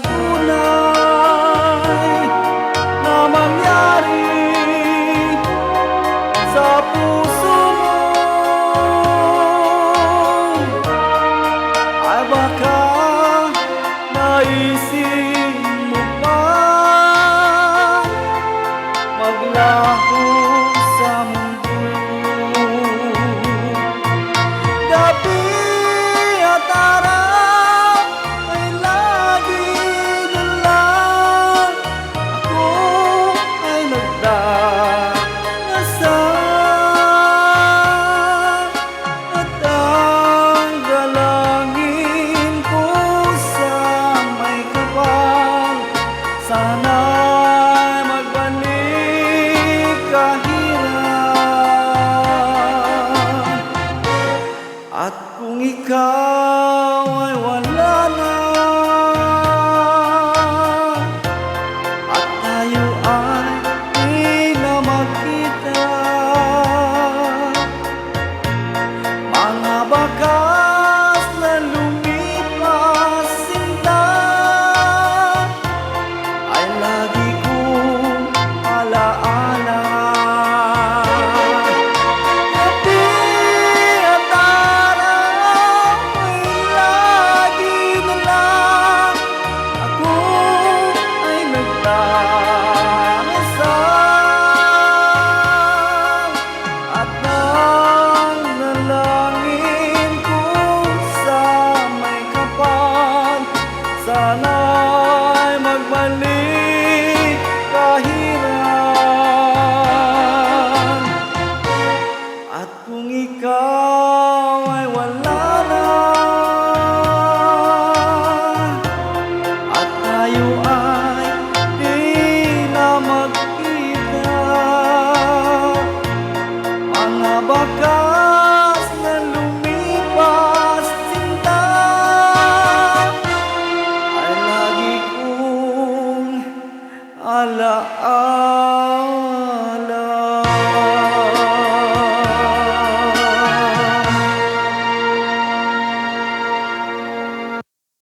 tunay na mangyari sa puso mo, ay baka naisip mo pa maglaho sa mundo. Gabi at araw ay lagi na lang ako ay nagdarasal, at ang dalangin ko sa may kapal, sana'y magbalik kahirap. At kung ikaw ay wala na, at tayo ay di na magkita, mga bakas na lumipas sinta ay lagi kong alaala. Gabi at araw ay lagi na lang ako ay nagdarasal, at ang nalangin ko sa may kapal, sana'y magbalik kahirap. At kung ikaw ay wala na, at tayo ay di na magkita, mga bakas na lumipas sinta ay lagi kong alaala.